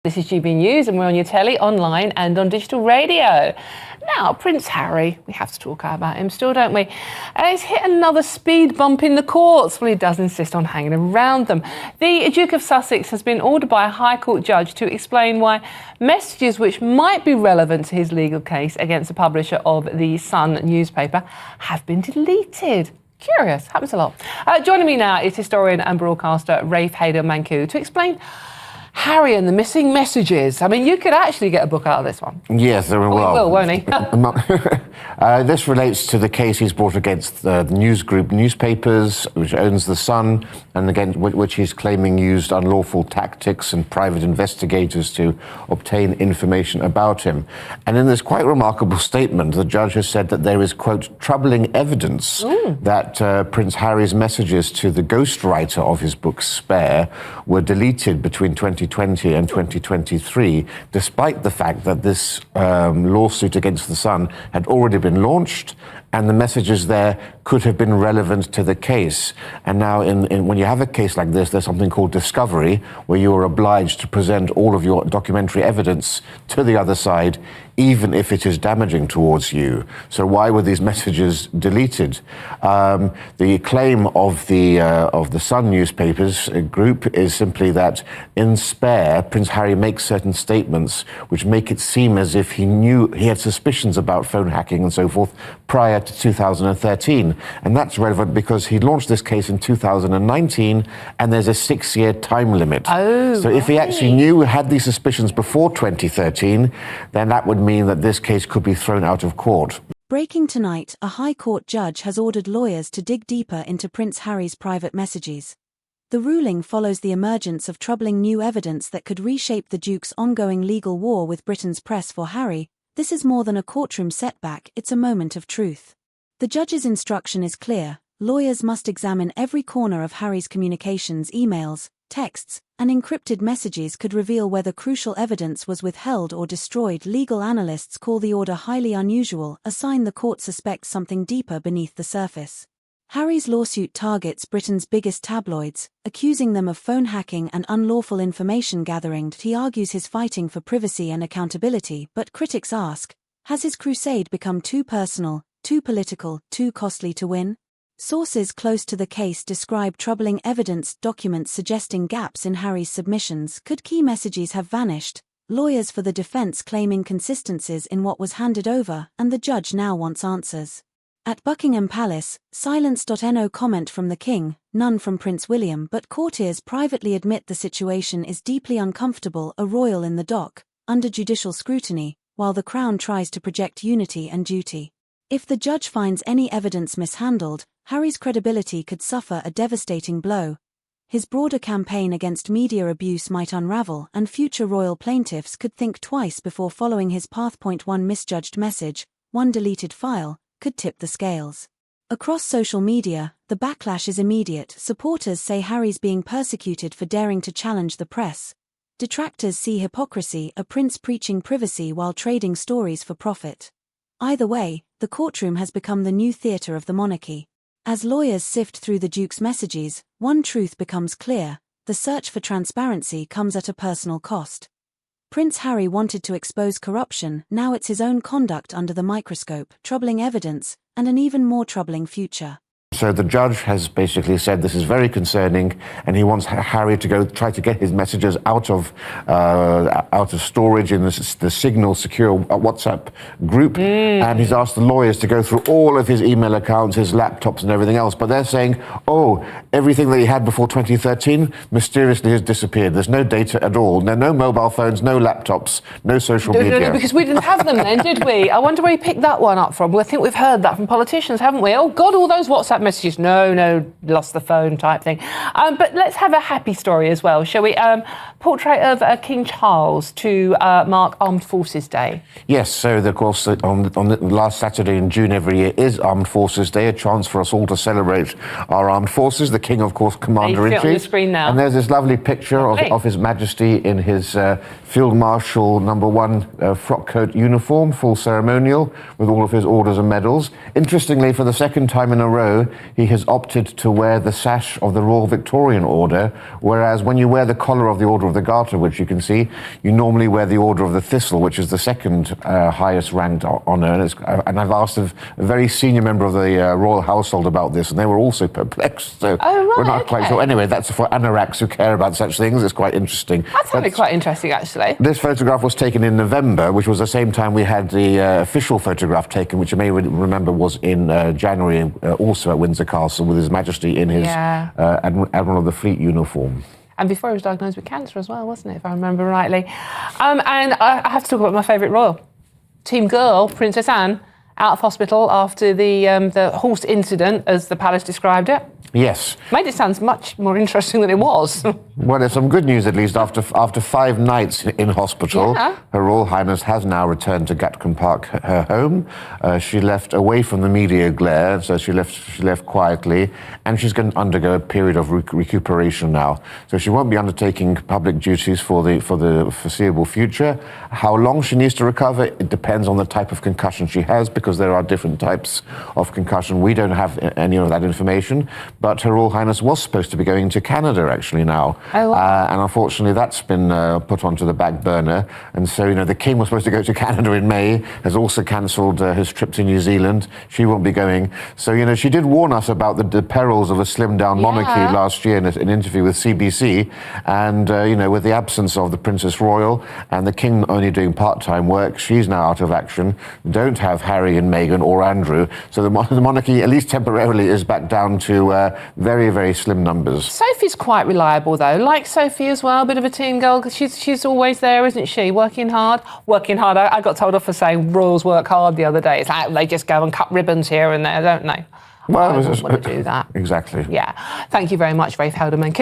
This is GB News and we're on your telly, online and on digital radio. Now, Prince Harry, we have to talk about him still, don't we? He's hit another speed bump in the courts. Well, he does insist on hanging around them. The Duke of Sussex has been ordered by a High Court judge to explain why messages which might be relevant to his legal case against the publisher of the Sun newspaper have been deleted. Curious, happens a lot. Joining me now is historian and broadcaster Rafe Hayden-Manku to explain Harry and the missing messages. I mean, you could actually get a book out of this one. Yes, there will. He will, won't he? This relates to the case he's brought against the news group Newspapers, which owns The Sun, and again, which he's claiming used unlawful tactics and private investigators to obtain information about him. And in this quite remarkable statement, the judge has said that there is, quote, troubling evidence that Prince Harry's messages to the ghostwriter of his book, Spare, were deleted between 2020 and 2023, despite the fact that this lawsuit against The Sun had already been launched and the messages there could have been relevant to the case. And now when you have a case like this, there's something called discovery, where you are obliged to present all of your documentary evidence to the other side, even if it is damaging towards you. So why were these messages deleted? The claim of the Sun newspapers group is simply that in Spare, Prince Harry makes certain statements which make it seem as if he had suspicions about phone hacking and so forth prior to 2013. And that's relevant because he launched this case in 2019 and there's a 6-year time limit. So if he actually had these suspicions before 2013, then that would mean that this case could be thrown out of court. Breaking tonight, a High Court judge has ordered lawyers to dig deeper into Prince Harry's private messages. The ruling follows the emergence of troubling new evidence that could reshape the Duke's ongoing legal war with Britain's press for Harry. This is more than a courtroom setback, it's a moment of truth. The judge's instruction is clear: lawyers must examine every corner of Harry's communications, emails, texts, and encrypted messages could reveal whether crucial evidence was withheld or destroyed. Legal analysts call the order highly unusual, a sign the court suspects something deeper beneath the surface. Harry's lawsuit targets Britain's biggest tabloids, accusing them of phone hacking and unlawful information gathering. He argues he's fighting for privacy and accountability, but critics ask, has his crusade become too personal, too political, too costly to win? Sources close to the case describe troubling evidence documents suggesting gaps in Harry's submissions. Could key messages have vanished? Lawyers for the defense claim inconsistencies in what was handed over, and the judge now wants answers. At Buckingham Palace, silence.no comment from the King, none from Prince William, but courtiers privately admit the situation is deeply uncomfortable. A royal in the dock, under judicial scrutiny, while the Crown tries to project unity and duty. If the judge finds any evidence mishandled, Harry's credibility could suffer a devastating blow. His broader campaign against media abuse might unravel, and future royal plaintiffs could think twice before following his path. One misjudged message, one deleted file, could tip the scales. Across social media, the backlash is immediate. Supporters say Harry's being persecuted for daring to challenge the press. Detractors see hypocrisy, a prince preaching privacy while trading stories for profit. Either way, the courtroom has become the new theatre of the monarchy. As lawyers sift through the Duke's messages, one truth becomes clear: the search for transparency comes at a personal cost. Prince Harry wanted to expose corruption, now it's his own conduct under the microscope, troubling evidence, and an even more troubling future. So the judge has basically said this is very concerning, and he wants Harry to go try to get his messages out of storage in the Signal secure WhatsApp group. And he's asked the lawyers to go through all of his email accounts, his laptops and everything else. But they're saying, oh, everything that he had before 2013 mysteriously has disappeared. There's no data at all. No mobile phones, no laptops, no social media. No, because we didn't have them then, did we? I wonder where he picked that one up from. Well, I think we've heard that from politicians, haven't we? Oh, God, all those WhatsApp messages. No, lost the phone type thing. But let's have a happy story as well, shall we? Portrait of King Charles to mark Armed Forces Day. Yes, so of course on the last Saturday in June every year is Armed Forces Day, a chance for us all to celebrate our armed forces. The King, of course, Commander-in-Chief. On the screen now. And there's this lovely picture of His Majesty in his Field Marshal #1 frock coat uniform, full ceremonial, with all of his orders and medals. Interestingly, for the second time in a row, he has opted to wear the sash of the Royal Victorian Order, whereas when you wear the collar of the Order of the Garter, which you can see, you normally wear the Order of the Thistle, which is the second highest ranked honour. And I've asked a very senior member of the royal household about this, and they were also perplexed. So we're not quite sure. Anyway, that's for anoraks who care about such things. It's quite interesting. That's going to be quite interesting, actually. This photograph was taken in November, which was the same time we had the official photograph taken, which you may remember was in January, also at Windsor Castle, with His Majesty in his Admiral of the Fleet uniform. And before he was diagnosed with cancer as well, wasn't it, if I remember rightly? And I have to talk about my favourite royal. Team girl, Princess Anne, out of hospital after the horse incident, as the palace described it. Yes. Made it sound much more interesting than it was. Well, there's some good news, at least. After 5 nights in hospital, Her Royal Highness has now returned to Gatcombe Park, her home. She left away from the media glare, so she left quietly, and she's going to undergo a period of recuperation now. So she won't be undertaking public duties for the foreseeable future. How long she needs to recover, it depends on the type of concussion she has, because there are different types of concussion. We don't have any of that information. But Her Royal Highness was supposed to be going to Canada, actually, now. Oh, wow. And unfortunately, that's been put onto the back burner. And so, the King was supposed to go to Canada in May, has also cancelled his trip to New Zealand. She won't be going. So, she did warn us about the perils of a slimmed-down monarchy last year in an interview with CBC. And, with the absence of the Princess Royal and the King only doing part-time work, she's now out of action. Don't have Harry and Meghan or Andrew. So the monarchy, at least temporarily, is back down to very, very slim numbers. Sophie's quite reliable, though. Like Sophie as well, a bit of a team girl. She's always there, isn't she? Working hard. I got told off for saying royals work hard the other day. It's like they just go and cut ribbons here and there, don't they? Well, I don't want to do that. Exactly. Yeah. Thank you very much, Rafe Helderman.